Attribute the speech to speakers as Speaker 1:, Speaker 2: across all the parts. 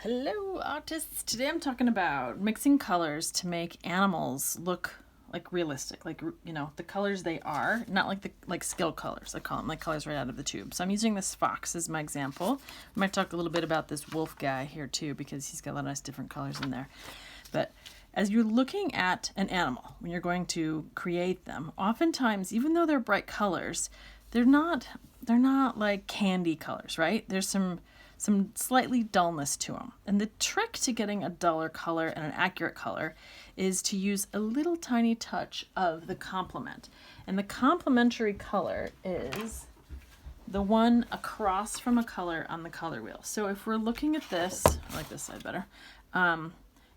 Speaker 1: Hello artists! Today I'm talking about mixing colors to make animals look like realistic, like, you know, the colors they are, not like the skill colors. I call them like colors right out of the tube. So I'm using this fox as my example. I might talk a little bit about this wolf guy here too, because he's got a lot of nice different colors in there. But as you're looking at an animal, when you're going to create them, oftentimes, even though they're bright colors, they're not like candy colors, right? There's some slightly dullness to them. And the trick to getting a duller color and an accurate color is to use a little tiny touch of the complement. And the complementary color is the one across from a color on the color wheel. So if we're looking at this, I like this side better.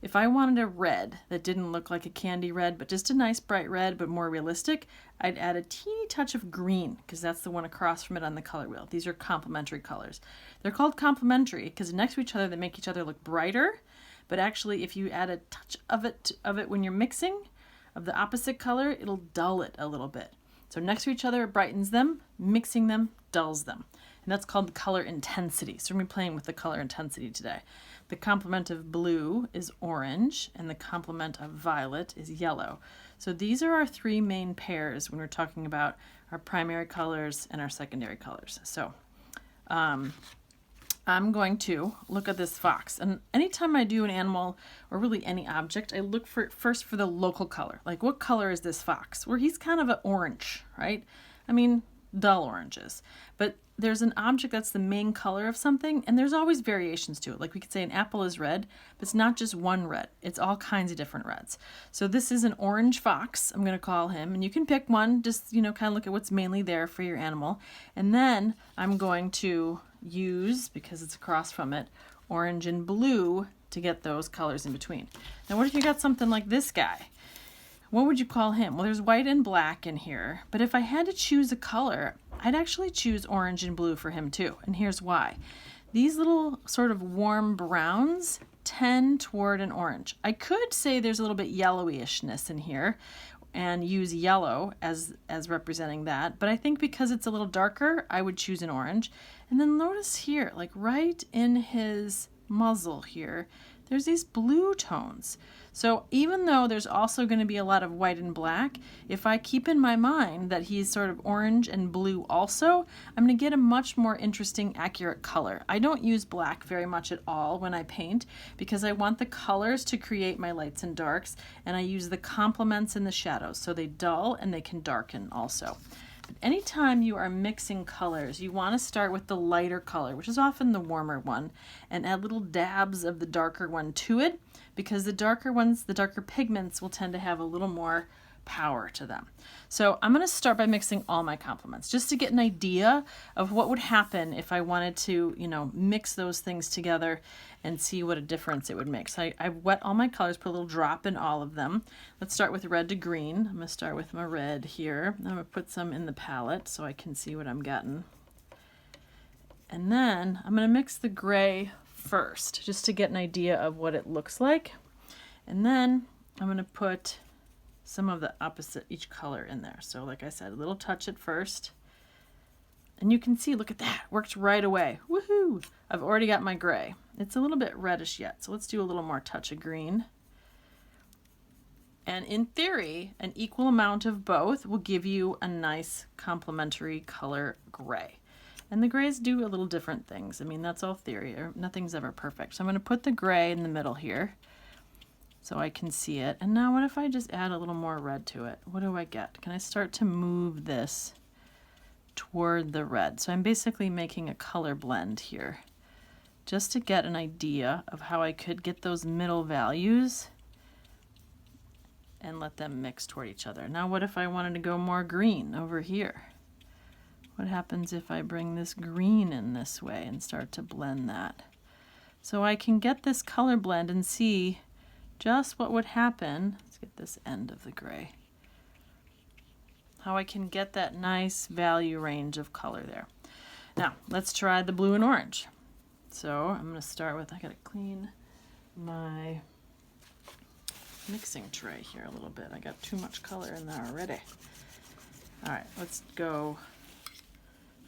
Speaker 1: If I wanted a red that didn't look like a candy red, but just a nice bright red, but more realistic, I'd add a teeny touch of green, because that's the one across from it on the color wheel. These are complementary colors. They're called complementary because next to each other, they make each other look brighter. But actually, if you add a touch of it when you're mixing, of the opposite color, it'll dull it a little bit. So next to each other, it brightens them, mixing them dulls them. And that's called color intensity. So we're going to be playing with the color intensity today. The complement of blue is orange, and the complement of violet is yellow. So these are our three main pairs when we're talking about our primary colors and our secondary colors. So I'm going to look at this fox. And anytime I do an animal, or really any object, I look first for the local color. Like, what color is this fox? Well, he's kind of an orange, right? I mean, dull oranges. But there's an object that's the main color of something, and there's always variations to it. Like, we could say an apple is red, but it's not just one red. It's all kinds of different reds. So this is an orange fox, I'm going to call him, and you can pick one, just, you know, kind of look at what's mainly there for your animal. And then I'm going to use, because it's across from it, orange and blue to get those colors in between. Now, what if you got something like this guy? What would you call him? Well, there's white and black in here, but if I had to choose a color, I'd actually choose orange and blue for him too, and here's why. These little sort of warm browns tend toward an orange. I could say there's a little bit yellowishness in here and use yellow as representing that, but I think because it's a little darker, I would choose an orange. And then notice here, like right in his muzzle here, there's these blue tones. So even though there's also going to be a lot of white and black, if I keep in my mind that he's sort of orange and blue also, I'm going to get a much more interesting, accurate color. I don't use black very much at all when I paint because I want the colors to create my lights and darks, and I use the complements and the shadows, so they dull and they can darken also. But anytime you are mixing colors, you want to start with the lighter color, which is often the warmer one, and add little dabs of the darker one to it, because the darker ones, the darker pigments, will tend to have a little more power to them. So I'm going to start by mixing all my complements, just to get an idea of what would happen if I wanted to, you know, mix those things together and see what a difference it would make. So I wet all my colors, put a little drop in all of them. Let's start with red to green. I'm going to start with my red here. I'm going to put some in the palette so I can see what I'm getting. And then I'm going to mix the gray first, just to get an idea of what it looks like. And then I'm going to put some of the opposite each color in there. So like I said, a little touch at first. And you can see, look at that, worked right away. Woohoo! I've already got my gray. It's a little bit reddish yet, so let's do a little more touch of green. And in theory, an equal amount of both will give you a nice complementary color gray. And the grays do a little different things. I mean, that's all theory, or nothing's ever perfect. So I'm going to put the gray in the middle here so I can see it. And now what if I just add a little more red to it? What do I get? Can I start to move this toward the red? So I'm basically making a color blend here, just to get an idea of how I could get those middle values and let them mix toward each other. Now what if I wanted to go more green over here? What happens if I bring this green in this way and start to blend that? So I can get this color blend and see just what would happen. Let's get this end of the gray. How I can get that nice value range of color there. Now, let's try the blue and orange. So I'm going to start with, I got to clean my mixing tray here a little bit. I got too much color in there already. All right, let's go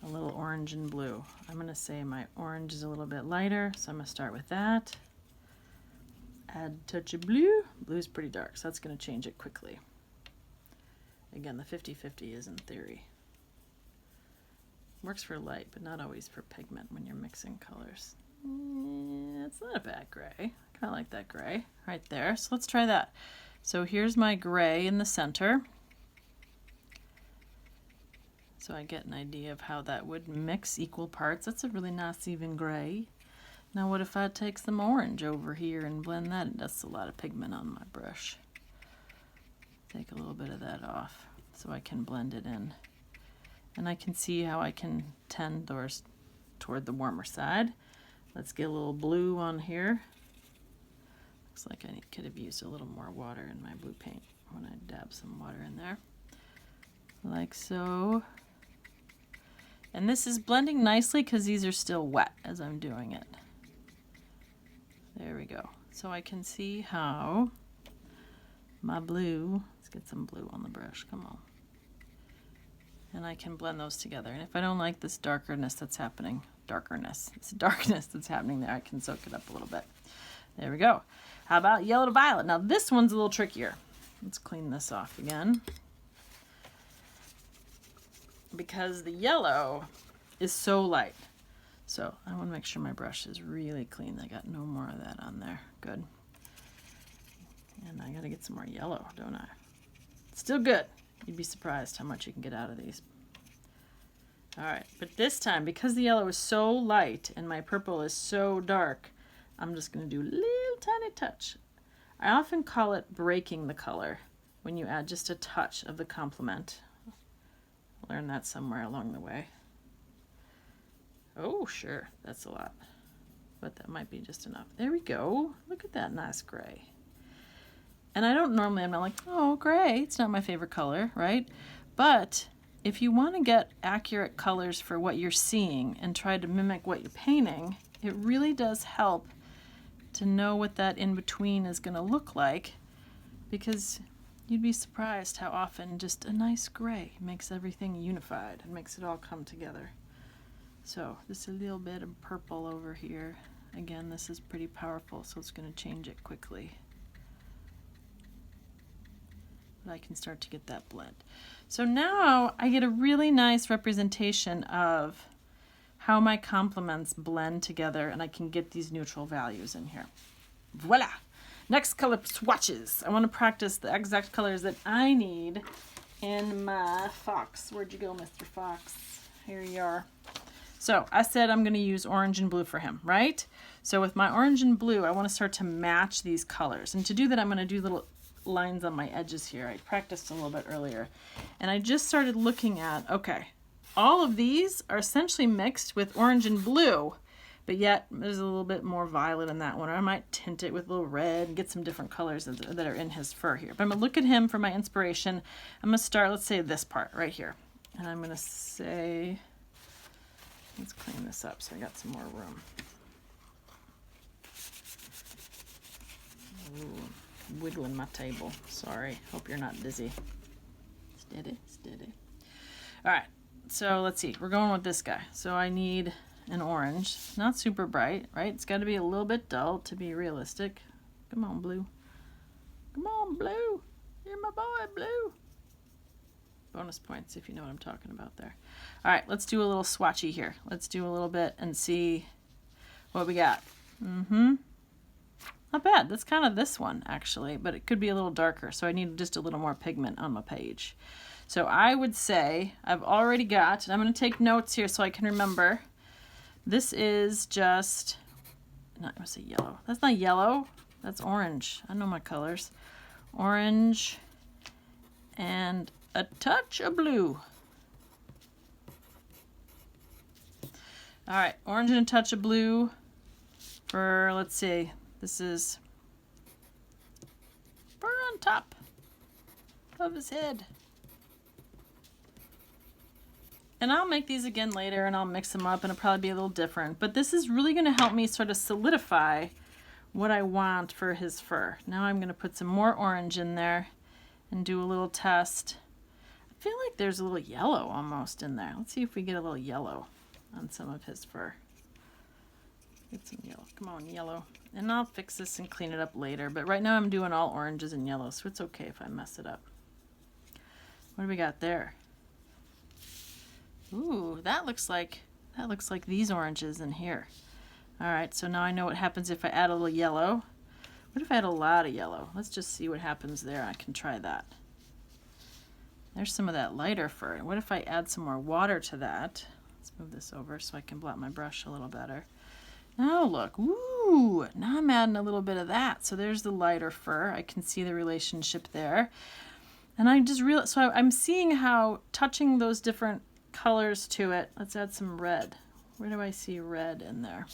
Speaker 1: a little orange and blue. I'm going to say my orange is a little bit lighter, so I'm going to start with that. Add a touch of blue. Blue's pretty dark, so that's going to change it quickly. Again, the 50-50 is in theory. Works for light, but not always for pigment when you're mixing colors. It's not a bad gray. I kind of like that gray right there. So let's try that. So here's my gray in the center. So I get an idea of how that would mix equal parts. That's a really nice even gray. Now what if I take some orange over here and blend that? That's a lot of pigment on my brush. Take a little bit of that off so I can blend it in. And I can see how I can tend toward the warmer side. Let's get a little blue on here. Looks like I could have used a little more water in my blue paint when I dab some water in there. Like so. And this is blending nicely because these are still wet as I'm doing it. There we go. So I can see how my blue, let's get some blue on the brush, come on. And I can blend those together. And if I don't like this darkness that's happening, this darkness that's happening there, I can soak it up a little bit. There we go. How about yellow to violet? Now this one's a little trickier. Let's clean this off again. Because the yellow is so light. So I want to make sure my brush is really clean. I got no more of that on there. Good. And I got to get some more yellow, don't I? Still good. You'd be surprised how much you can get out of these. All right, but this time, because the yellow is so light and my purple is so dark, I'm just going to do a little tiny touch. I often call it breaking the color when you add just a touch of the complement. Learn that somewhere along the way. Oh, sure, that's a lot, but that might be just enough. There we go. Look at that nice gray. And I don't normally, I'm not like, oh, gray, it's not my favorite color, right? But if you want to get accurate colors for what you're seeing and try to mimic what you're painting, it really does help to know what that in-between is going to look like, because you'd be surprised how often just a nice gray makes everything unified and makes it all come together. So just a little bit of purple over here. Again, this is pretty powerful, so it's going to change it quickly. But I can start to get that blend. So now I get a really nice representation of how my complements blend together, and I can get these neutral values in here. Voila! Next, color swatches. I want to practice the exact colors that I need in my fox. Where'd you go, Mr. Fox? Here you are. So I said I'm going to use orange and blue for him, right? So with my orange and blue, I want to start to match these colors. And to do that, I'm going to do little lines on my edges here. I practiced a little bit earlier. And I just started looking at, okay, all of these are essentially mixed with orange and blue, but yet there's a little bit more violet in that one. Or I might tint it with a little red and get some different colors that are in his fur here. But I'm going to look at him for my inspiration. I'm going to start, let's say, this part right here. And I'm going to say, let's clean this up so I got some more room. Ooh, wiggling my table. Sorry. Hope you're not dizzy. Steady, steady. All right. So let's see. We're going with this guy. So I need an orange. Not super bright, right? It's got to be a little bit dull to be realistic. Come on, blue. Come on, blue. You're my boy, blue. Bonus points if you know what I'm talking about there. All right, let's do a little swatchy here. Let's do a little bit and see what we got. Not bad. That's kind of this one, actually, but it could be a little darker, so I need just a little more pigment on my page. So I would say I've already got, and I'm going to take notes here so I can remember. This is just, not, I say yellow. That's not yellow. That's orange. I know my colors. Orange and a touch of blue. All right, orange and a touch of blue for, let's see, this is fur on top of his head. And I'll make these again later and I'll mix them up and it'll probably be a little different. But this is really going to help me sort of solidify what I want for his fur. Now I'm going to put some more orange in there and do a little test. I feel like there's a little yellow almost in there. Let's see if we get a little yellow on some of his fur. Get some yellow. Come on, yellow. And I'll fix this and clean it up later. But right now I'm doing all oranges and yellow, so it's okay if I mess it up. What do we got there? Ooh, that looks like these oranges in here. All right, so now I know what happens if I add a little yellow. What if I add a lot of yellow? Let's just see what happens there. I can try that. There's some of that lighter fur. What if I add some more water to that? Let's move this over so I can blot my brush a little better. Now look, ooh, now I'm adding a little bit of that. So there's the lighter fur. I can see the relationship there. And I just realized, so I'm seeing how touching those different colors to it. Let's add some red. Where do I see red in there?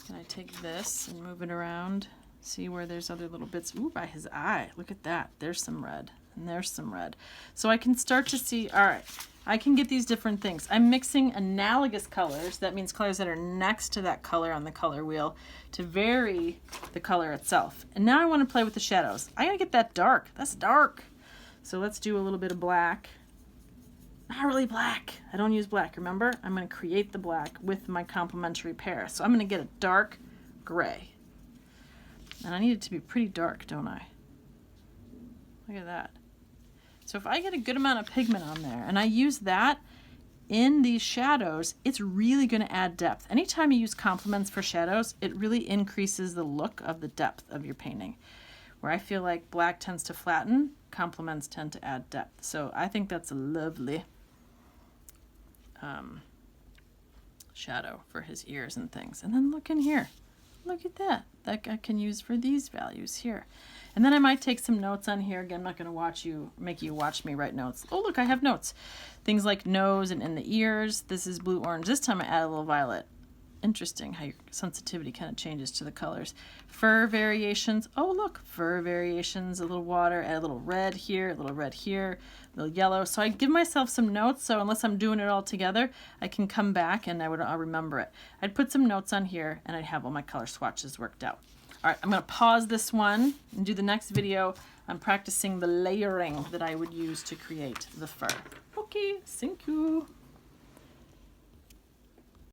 Speaker 1: Can I take this and move it around? See where there's other little bits. Ooh, by his eye. Look at that. There's some red. And there's some red. So I can start to see, all right, I can get these different things. I'm mixing analogous colors. That means colors that are next to that color on the color wheel to vary the color itself. And now I want to play with the shadows. I gotta get that dark. That's dark. So let's do a little bit of black. Not really black. I don't use black, remember? I'm going to create the black with my complementary pair. So I'm going to get a dark gray. And I need it to be pretty dark, don't I? Look at that. So if I get a good amount of pigment on there and I use that in these shadows, it's really going to add depth. Anytime you use complements for shadows, it really increases the look of the depth of your painting. Where I feel like black tends to flatten, complements tend to add depth. So I think that's a lovely shadow for his ears and things. And then look in here. Look at that. That I can use for these values here. And then I might take some notes on here. Again, I'm not going to make you watch me write notes. Oh, look, I have notes. Things like nose and in the ears. This is blue-orange. This time I add a little violet. Interesting how your sensitivity kind of changes to the colors. Fur variations. Oh, look, fur variations, a little water, add a little red here, a little yellow. So I give myself some notes, so unless I'm doing it all together, I can come back and I'll remember it. I'd put some notes on here and I'd have all my color swatches worked out. All right, I'm going to pause this one and do the next video. I'm practicing the layering that I would use to create the fur. Okay, thank you.